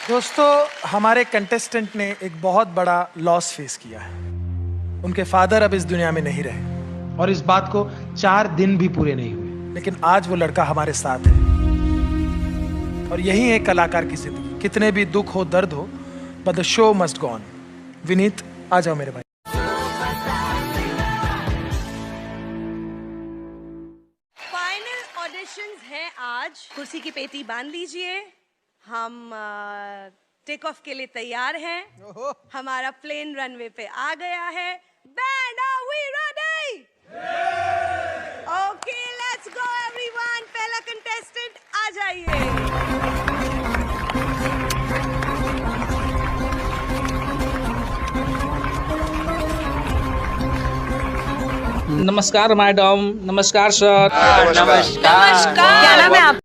दोस्तों, हमारे कंटेस्टेंट ने एक बहुत बड़ा लॉस फेस किया है। उनके फादर अब इस दुनिया में नहीं रहे और इस बात को 4 दिन भी पूरे नहीं हुए। लेकिन आज वो लड़का हमारे साथ है और यही है कलाकार की जिंदगी। कितने भी दुख हो, दर्द हो, but the show must go on. Vineet, आ जाओ मेरे भाई। फाइनल ऑडिशंस हैं आज। कुर्सी की पेटी बांध लीजिए। हम टेक ऑफ के लिए तैयार हैं। हमारा प्लेन रनवे पे आ गया है। Band, are we ready? Okay, let's go everyone. पहला कंटेस्टेंट आ जाइए। नमस्कार मैडम। नमस्कार सर। नमस्कार। क्या नाम है आप?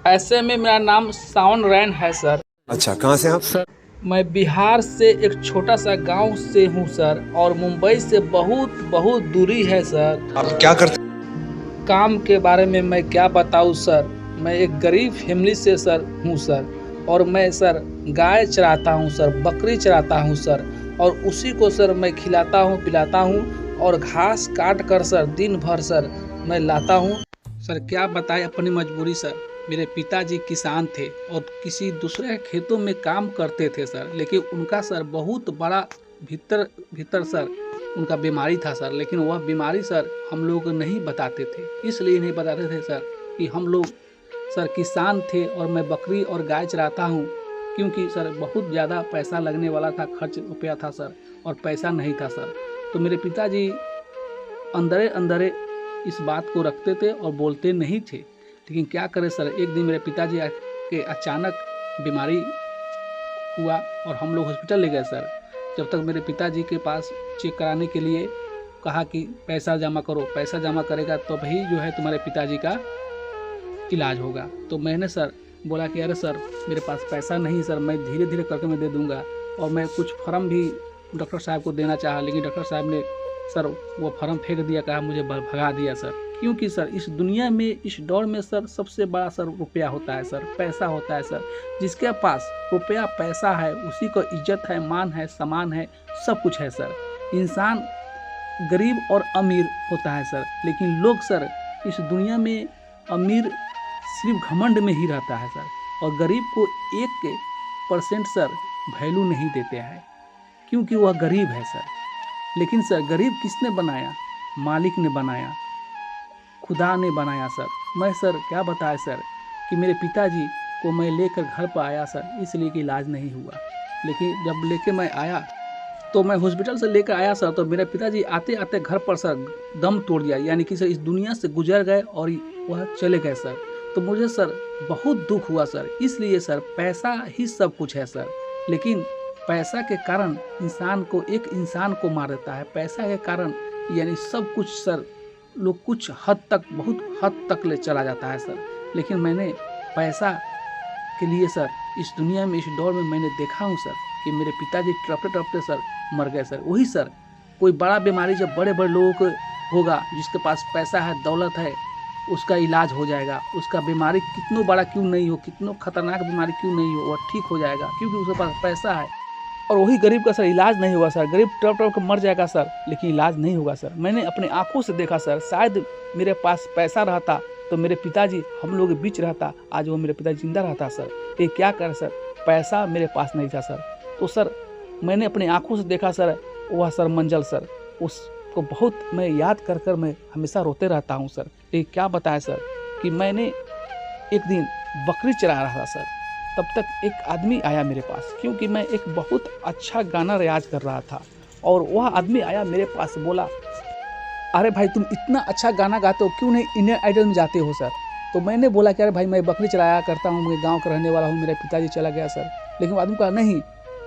ऐसे में मेरा नाम सावन रैन है सर। अच्छा, कहाँ से आप? सर, मैं बिहार से एक छोटा सा गांव से हूँ सर, और मुंबई से बहुत बहुत दूरी है सर। आप क्या करते? काम के बारे में मैं क्या बताऊँ सर। मैं एक गरीब फैमिली से सर हूँ सर, और मैं सर गाय चराता हूँ सर, बकरी चराता हूँ सर, और उसी को सर मैं खिलाता हूँ, पिलाता हूँ, और घास काट कर सर दिन भर सर मैं लाता हूँ। सर क्या बताएं अपनी मजबूरी सर। मेरे पिताजी किसान थे और किसी दूसरे खेतों में काम करते थे सर, लेकिन उनका सर बहुत बड़ा भीतर सर उनका बीमारी था सर। लेकिन वह बीमारी सर हम लोग नहीं बताते थे। इसलिए नहीं बताते थे सर कि हम लोग सर किसान थे और मैं बकरी और गाय चराता हूँ, क्योंकि सर बहुत ज़्यादा पैसा लगने वाला था, खर्च रुपया था सर, और पैसा नहीं था सर। तो मेरे पिताजी अंदरे अंदरे इस बात को रखते थे और बोलते नहीं थे। लेकिन क्या करें सर, एक दिन मेरे पिताजी के अचानक बीमारी हुआ और हम लोग हॉस्पिटल ले गए सर। जब तक मेरे पिताजी के पास चेक कराने के लिए कहा कि पैसा जमा करो, पैसा जमा करेगा तो भाई जो है तुम्हारे पिताजी का इलाज होगा। तो मैंने सर बोला कि अरे सर मेरे पास पैसा नहीं सर, मैं धीरे धीरे करके मैं दे दूँगा। और मैं कुछ फॉर्म भी डॉक्टर साहब को देना चाहा, लेकिन डॉक्टर साहब ने सर वो फॉर्म फेंक दिया, कहा मुझे भगा दिया सर। क्योंकि सर इस दुनिया में, इस दौर में सर सबसे बड़ा सर रुपया होता है सर, पैसा होता है सर। जिसके पास रुपया पैसा है उसी को इज्जत है, मान है, सम्मान है, सब कुछ है सर। इंसान गरीब और अमीर होता है सर, लेकिन लोग सर इस दुनिया में अमीर सिर्फ घमंड में ही रहता है सर, और गरीब को 1% सर वैल्यू नहीं देते हैं, क्योंकि वह गरीब है सर। लेकिन सर गरीब किसने बनाया? मालिक ने बनाया, खुदा ने बनाया सर। मैं सर क्या बताया सर कि मेरे पिताजी को मैं लेकर घर पर आया सर, इसलिए कि इलाज नहीं हुआ। लेकिन जब लेके मैं आया तो मैं हॉस्पिटल से लेकर आया सर, तो मेरे पिताजी आते आते घर पर सर दम तोड़ दिया, यानी कि सर इस दुनिया से गुजर गए और वह चले गए सर। तो मुझे सर बहुत दुख हुआ सर। इसलिए सर पैसा ही सब कुछ है सर, लेकिन पैसा के कारण एक इंसान को मार देता है। पैसा के कारण यानी सब कुछ सर लोग कुछ हद तक, बहुत हद तक ले चला जाता है सर। लेकिन मैंने पैसा के लिए सर इस दुनिया में, इस दौर में मैंने देखा हूँ सर कि मेरे पिताजी टपटे टपटे सर मर गए सर। वही सर कोई बड़ा बीमारी जब बड़े बड़े लोगों को होगा, जिसके पास पैसा है, दौलत है, उसका इलाज हो जाएगा। उसका बीमारी कितनों बड़ा क्यों नहीं हो, कितनों खतरनाक बीमारी क्यों नहीं हो, वह ठीक हो जाएगा, क्योंकि उसके पास पैसा है। और वही गरीब का सर इलाज नहीं होगा सर, गरीब टप टप कर मर जाएगा सर, लेकिन इलाज नहीं होगा सर। मैंने अपने आंखों से देखा सर। शायद मेरे पास पैसा रहता तो मेरे पिताजी हम लोग के बीच रहता, आज वो मेरे पिताजी जिंदा रहता सर। ये क्या कर सर, पैसा मेरे पास नहीं था सर। तो सर मैंने अपने आंखों से देखा सर, वह सर मंजल सर, उसको बहुत मैं याद कर कर मैं हमेशा रोते रहता हूँ सर। ये क्या बताया सर कि मैंने एक दिन बकरी चरा रहा था सर, तब तक एक आदमी आया मेरे पास, क्योंकि मैं एक बहुत अच्छा गाना रियाज कर रहा था। और वह आदमी आया मेरे पास, बोला अरे भाई तुम इतना अच्छा गाना गाते हो, क्यों नहीं इंडियन आइडल में जाते हो सर। तो मैंने बोला कि अरे भाई मैं बकरी चलाया करता हूँ, मैं गांव का रहने वाला हूँ, मेरा पिताजी चला गया सर। लेकिन वो आदमी कहा नहीं,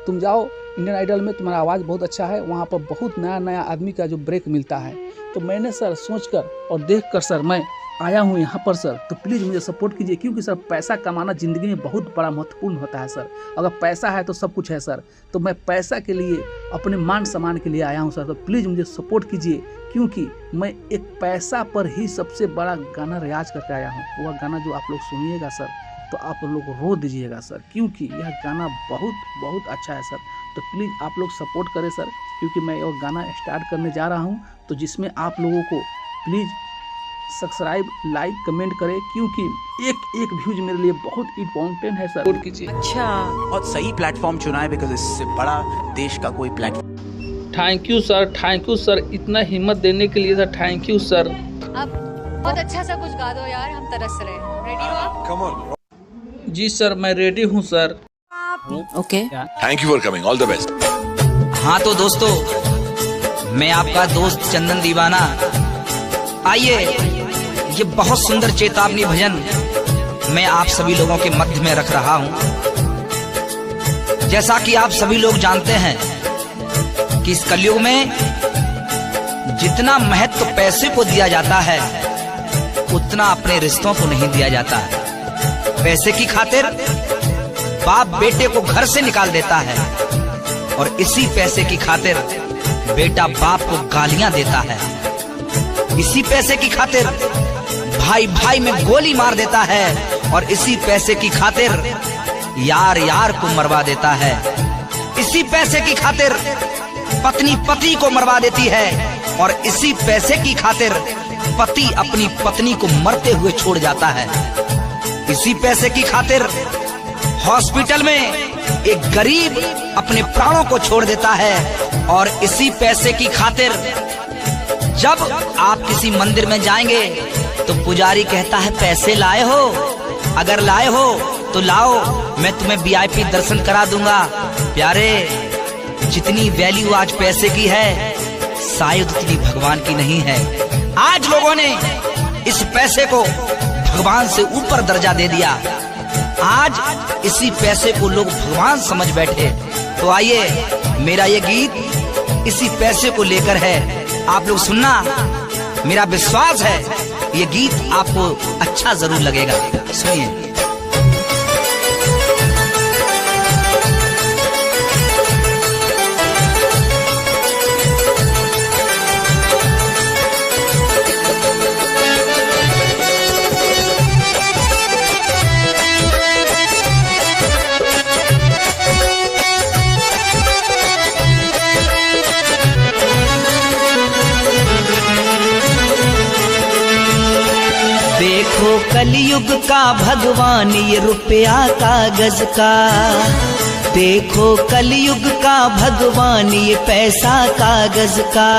तुम जाओ इंडियन आइडल में, तुम्हारा आवाज़ बहुत अच्छा है, वहाँ पर बहुत नया नया आदमी का जो ब्रेक मिलता है। तो मैंने सर सोचकर और देखकर सर मैं आया हूँ यहाँ पर सर। तो प्लीज़ मुझे सपोर्ट कीजिए, क्योंकि सर पैसा कमाना ज़िंदगी में बहुत बड़ा महत्वपूर्ण होता है सर। अगर पैसा है तो सब कुछ है सर। तो मैं पैसा के लिए, अपने मान सम्मान के लिए आया हूँ सर। तो प्लीज़ मुझे सपोर्ट कीजिए, क्योंकि मैं एक पैसा पर ही सबसे बड़ा गाना रियाज करके आया हूँ। वह गाना जो आप लोग सुनिएगा सर, तो आप लोग रो दीजिएगा सर, क्योंकि यह गाना बहुत बहुत अच्छा है सर। तो प्लीज़ आप लोग सपोर्ट करें सर, क्योंकि मैं यह गाना स्टार्ट करने जा रहा हूँ, तो जिसमें आप लोगों को प्लीज़ सब्सक्राइब, लाइक, कमेंट करें, क्योंकि एक व्यूज मेरे लिए बहुत इम्पोर्टेंट है सर। सपोर्ट कीजिए। अच्छा, बहुत सही प्लेटफॉर्म चुना है, बिकॉज इससे बड़ा देश का कोई प्लेटफॉर्म। थैंक यू सर, इतना हिम्मत देने के लिए सर, थैंक यू सर। अब बहुत अच्छा सा कुछ गा दो यार, हम तरस रहे हैं। रेडी हो आप? Come on. जी सर, मैं रेडी हूँ sir. Okay, thank you for coming, all the best. हाँ तो दोस्तों, मैं आपका दोस्त चंदन दीवाना, आइए ये बहुत सुंदर चेतावनी भजन मैं आप सभी लोगों के मध्य में रख रहा हूँ। जैसा कि आप सभी लोग जानते हैं कि इस कलयुग में जितना महत्व पैसे को दिया जाता है, उतना अपने रिश्तों को नहीं दिया जाता। पैसे की खातिर बाप बेटे को घर से निकाल देता है, और इसी पैसे की खातिर बेटा बाप को गालियां देता है। इसी पैसे की खातिर भाई भाई में गोली मार देता है, और इसी पैसे की खातिर यार यार को मरवा देता है। इसी पैसे की खातिर पत्नी पति को मरवा देती है, और इसी पैसे की खातिर पति अपनी पत्नी को मरते हुए छोड़ जाता है। इसी पैसे की खातिर हॉस्पिटल में एक गरीब अपने प्राणों को छोड़ देता है, और इसी पैसे की खातिर जब आप किसी मंदिर में जाएंगे तो पुजारी कहता है पैसे लाए हो, अगर लाए हो तो लाओ, मैं तुम्हें वीआईपी दर्शन करा दूंगा। प्यारे, जितनी वैल्यू आज पैसे की है, शायद उतनी भगवान की नहीं है। आज लोगों ने इस पैसे को भगवान से ऊपर दर्जा दे दिया। आज इसी पैसे को लोग भगवान समझ बैठे। तो आइए, मेरा ये गीत इसी पैसे को लेकर है, आप लोग सुनना। मेरा विश्वास है ये गीत आपको अच्छा जरूर लगेगा, सुनिए। देखो कलयुग का भगवान ये रुपया कागज का, देखो कलयुग का भगवान ये पैसा कागज का,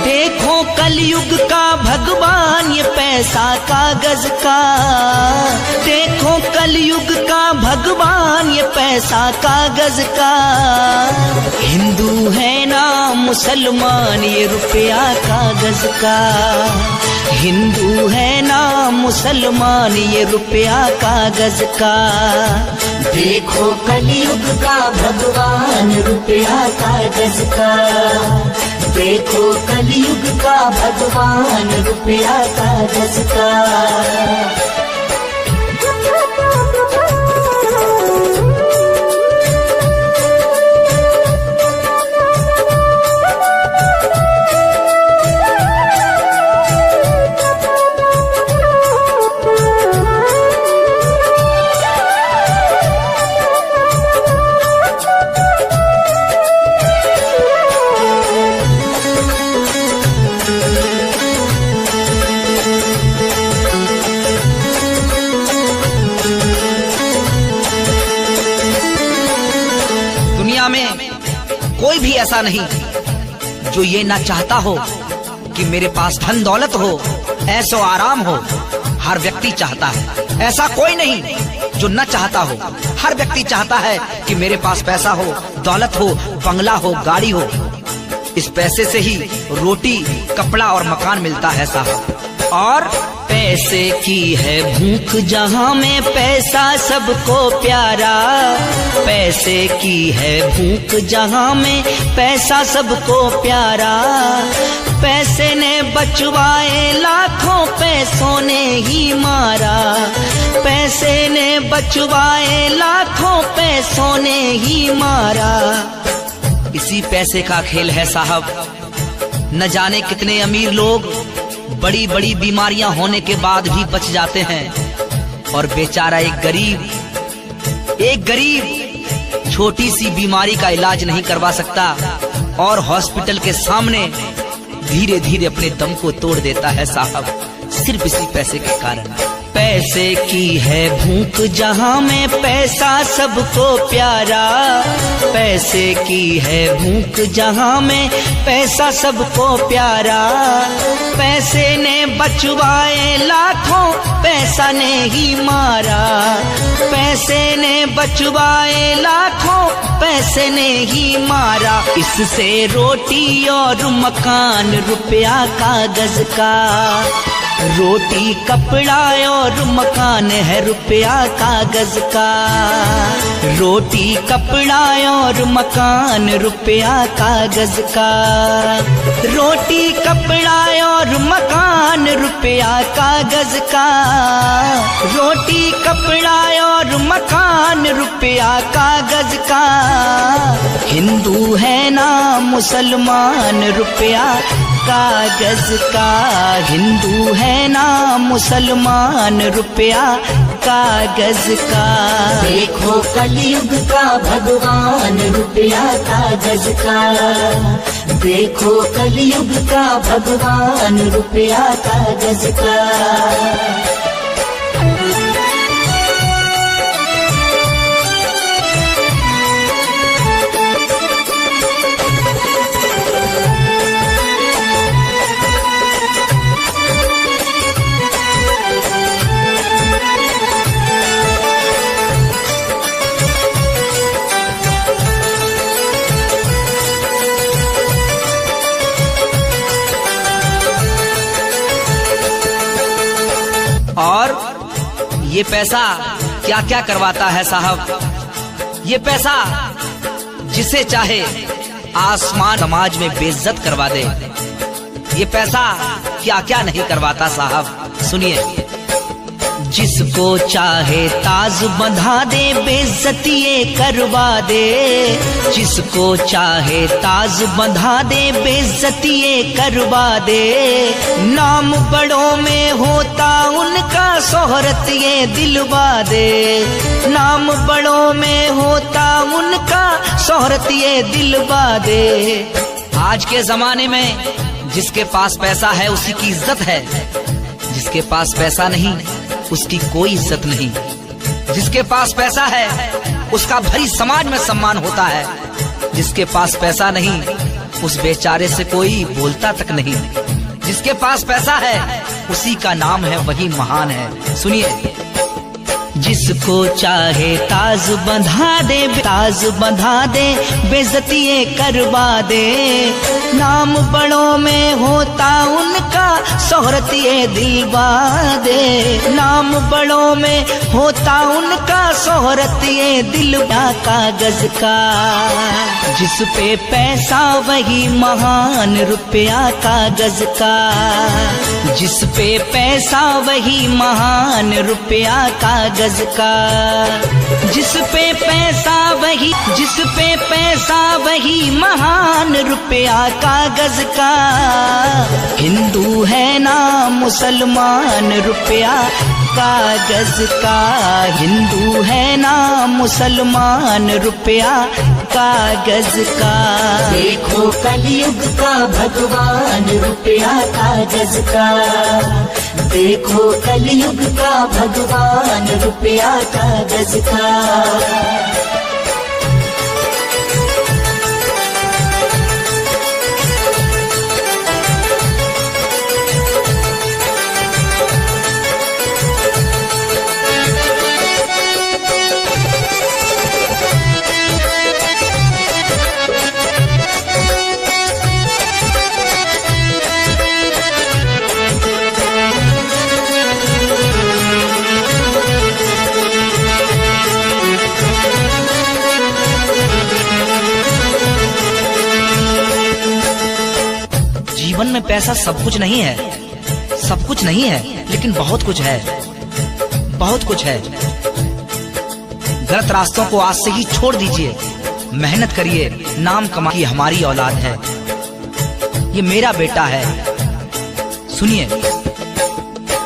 देखो कलयुग का भगवान ये पैसा कागज का, देखो कलयुग का भगवान ये पैसा कागज का। हिंदू है ना मुसलमान ये रुपया कागज का, हिंदू है ना मुसलमान ये रुपया कागज का। देखो कलयुग का भगवान रुपया कागज का, देखो कलयुग का भगवान रुपया कागज का। कोई भी ऐसा नहीं जो ये ना चाहता हो कि मेरे पास धन दौलत हो, ऐशो आराम हो। हर व्यक्ति चाहता है, ऐसा कोई नहीं जो न चाहता हो। हर व्यक्ति चाहता है कि मेरे पास पैसा हो, दौलत हो, बंगला हो, गाड़ी हो। इस पैसे से ही रोटी, कपड़ा और मकान मिलता है साहब। और पैसे की है भूख जहाँ में पैसा सबको प्यारा, पैसे की है भूख जहाँ में पैसा सबको प्यारा। पैसे ने बचवाए लाखों, पैसों ने ही मारा, पैसे ने बचवाए लाखों, पैसों ने ही मारा। इसी पैसे का खेल है साहब। न जाने कितने अमीर लोग बड़ी बड़ी बीमारियां होने के बाद भी बच जाते हैं, और बेचारा एक गरीब छोटी सी बीमारी का इलाज नहीं करवा सकता और हॉस्पिटल के सामने धीरे धीरे अपने दम को तोड़ देता है साहब, सिर्फ इसी पैसे के कारण। पैसे की है भूख जहाँ में पैसा सबको प्यारा, पैसे की है भूख जहाँ में पैसा सबको प्यारा। पैसे ने बचवाए लाखों, पैसा ने ही मारा। पैसे ने बचवाए लाखों, पैसे ने ही मारा। इससे रोटी और मकान, रुपया कागज का, रोटी कपड़ा और मकान है रुपया कागज का। रोटी कपड़ा और मकान रुपया कागज का। रोटी कपड़ा और मकान रुपया कागज का। रोटी कपड़ा और मकान रुपया कागज का। हिंदू है ना मुसलमान, रुपया कागज का। हिंदू है ना मुसलमान, रुपया कागज का। देखो कलयुग का भगवान, रुपया कागज का। देखो कलयुग का भगवान, रुपया कागज का। और ये पैसा क्या क्या करवाता है साहब। ये पैसा जिसे चाहे आसमान समाज में बेइज्जत करवा दे। ये पैसा क्या क्या नहीं करवाता साहब, सुनिए। जिसको चाहे ताज बंधा दे, बेइज्जती ये करवा दे। जिसको चाहे ताज बंधा दे, बेइज्जती ये करवा दे। नाम बड़ों में होता उनका, शोहरत ये दिलवा दे। नाम बड़ों में होता उनका, शोहरत ये दिलवा दे। आज के जमाने में जिसके पास पैसा है उसी की इज्जत है, जिसके पास पैसा नहीं उसकी कोई इज्जत नहीं। जिसके पास पैसा है उसका भरी समाज में सम्मान होता है, जिसके पास पैसा नहीं उस बेचारे से कोई बोलता तक नहीं। जिसके पास पैसा है उसी का नाम है, वही महान है। सुनिए। जिसको चाहे ताज बंधा दे, ताज बंधा दे, बेइज्जती ये करवा दे। नाम बड़ों में होता उनका, शोहरत ये दिलवा दे। नाम बड़ों में होता उनका, शोहरत ये दिलवा कागज का। जिस पे पैसा वही महान, रुपया कागज का। जिस पे पैसा वही महान, रुपया कागज का। जिस पे पैसा वही, जिस पे पैसा वही महान, रुपया कागज का। हिंदू है ना मुसलमान, रुपया कागज का। हिंदू है ना मुसलमान, रुपया कागज का। देखो कलयुग का भगवान, रुपया कागज का। देखो कलयुग का भगवान, रुपया कागज का। जीवन में पैसा सब कुछ नहीं है, सब कुछ नहीं है, लेकिन बहुत कुछ है, बहुत कुछ है। गलत रास्तों को आज से ही छोड़ दीजिए, मेहनत करिए, नाम कमाइए। हमारी औलाद है, ये मेरा बेटा है। सुनिए,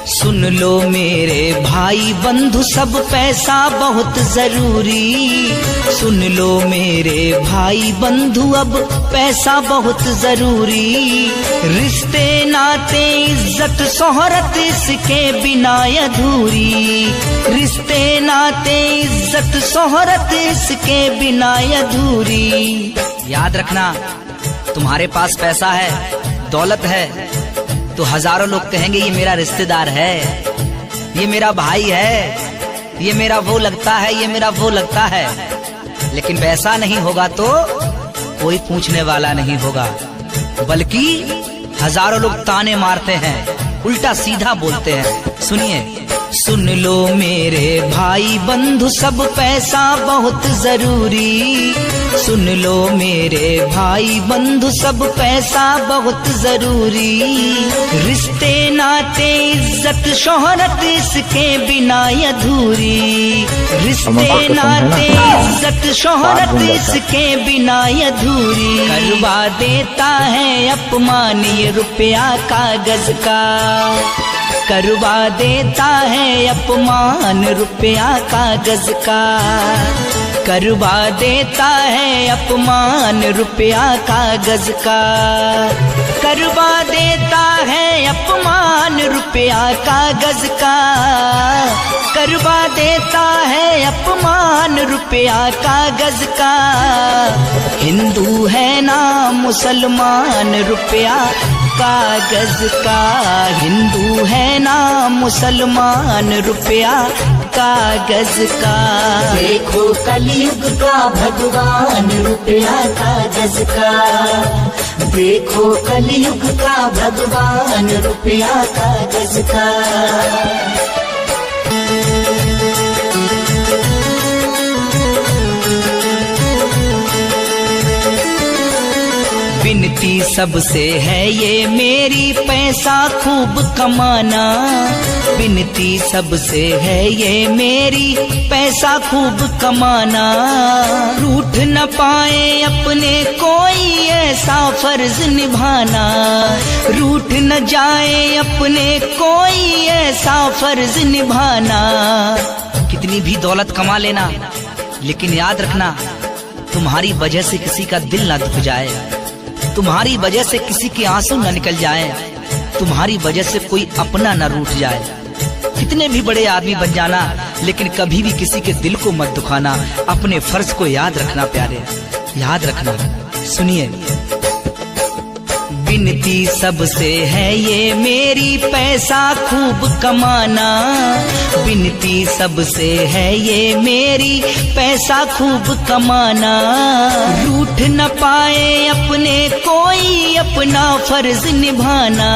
सुन लो मेरे भाई बंधु सब पैसा बहुत जरूरी। सुन लो मेरे भाई बंधु अब पैसा बहुत जरूरी। रिश्ते नाते इज्जत शोहरत इसके बिना अधूरी। रिश्ते नाते इज्जत शोहरत इसके बिना अधूरी। याद रखना, तुम्हारे पास पैसा है, दौलत है, तो हजारों लोग कहेंगे ये मेरा रिश्तेदार है, ये मेरा भाई है, ये मेरा वो लगता है, ये मेरा वो लगता है। लेकिन पैसा नहीं होगा तो कोई पूछने वाला नहीं होगा, बल्कि हजारों लोग ताने मारते हैं, उल्टा सीधा बोलते हैं। सुनिए, सुन लो मेरे भाई बंधु सब पैसा बहुत जरूरी। सुन लो मेरे भाई बंधु सब पैसा बहुत जरूरी। रिश्ते नाते इज्जत शोहरत इसके बिना अधूरी। रिश्ते नाते इज्जत शोहरत इसके बिना अधूरी। करवा देता है अपमान ये रुपया कागज का। करवा देता है अपमान रुपया कागज का। करवा देता है अपमान रुपया कागज का। करवा देता है अपमान रुपया कागज का। करवा देता है अपमान रुपया कागज का। हिंदू है ना मुसलमान रुपया कागज का। हिंदू है ना मुसलमान रुपया कागज का। देखो कलयुग का भगवान रुपया कागज का। देखो कलयुग का भगवान रुपया कागज का। विनती सबसे है ये मेरी पैसा खूब कमाना। विनती सबसे है ये मेरी पैसा खूब कमाना। रूठ न पाए अपने कोई ऐसा फर्ज निभाना। रूठ न जाए अपने कोई ऐसा फर्ज निभाना। कितनी भी दौलत कमा लेना, लेकिन याद रखना, तुम्हारी वजह से किसी का दिल ना दुख जाए, तुम्हारी वजह से किसी के आंसू न निकल जाए, तुम्हारी वजह से कोई अपना न रूठ जाए। कितने भी बड़े आदमी बन जाना, लेकिन कभी भी किसी के दिल को मत दुखाना। अपने फर्ज को याद रखना प्यारे, याद रखना। सुनिए, विनती सबसे है ये मेरी पैसा खूब कमाना। विनती सबसे है ये मेरी पैसा खूब कमाना। रूठ न पाए अपने कोई अपना फर्ज निभाना।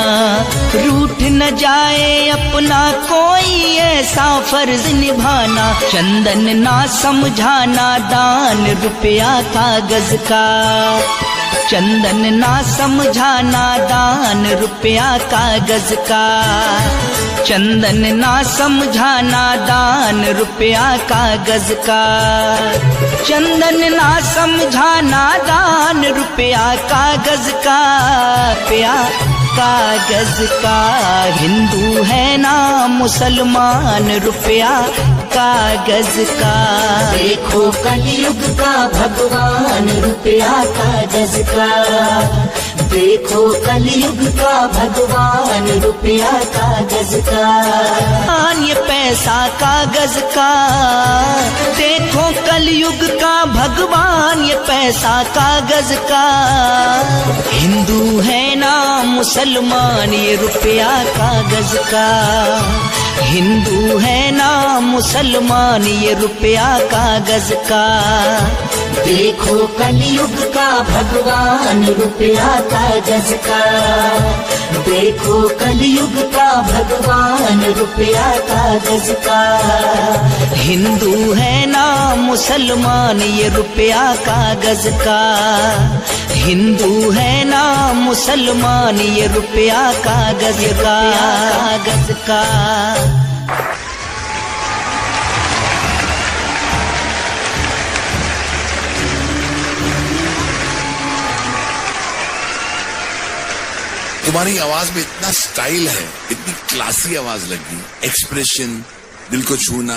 रूठ न जाए अपना कोई ऐसा फर्ज निभाना। चंदन ना समझाना दान रुपया कागज का। चंदन ना समझाना दान रुपया कागज का। चंदन ना समझाना दान रुपया कागज का। चंदन ना समझाना दान रुपया कागज का। रुपया कागज का। हिंदू है ना मुसलमान रुपया कागज का। देखो कलयुग का भगवान रुपया कागज का। देखो कलयुग का भगवान रुपया कागज का। ये पैसा कागज का। देखो कलयुग का भगवान ये पैसा कागज का। हिंदू है ना मुसलमान ये रुपया कागज का। हिंदू है ना मुसलमान ये रुपया कागज का। देखो कलयुग का भगवान रुपया कागज का। देखो कलयुग का भगवान रुपया कागज का। हिंदू है ना मुसलमान ये रुपया कागज का। हिंदू है ना मुसलमान ये रुपया कागज का। कागज का। तुम्हारी आवाज में इतना स्टाइल है, इतनी क्लासी आवाज लगी, एक्सप्रेशन, दिल को छूना।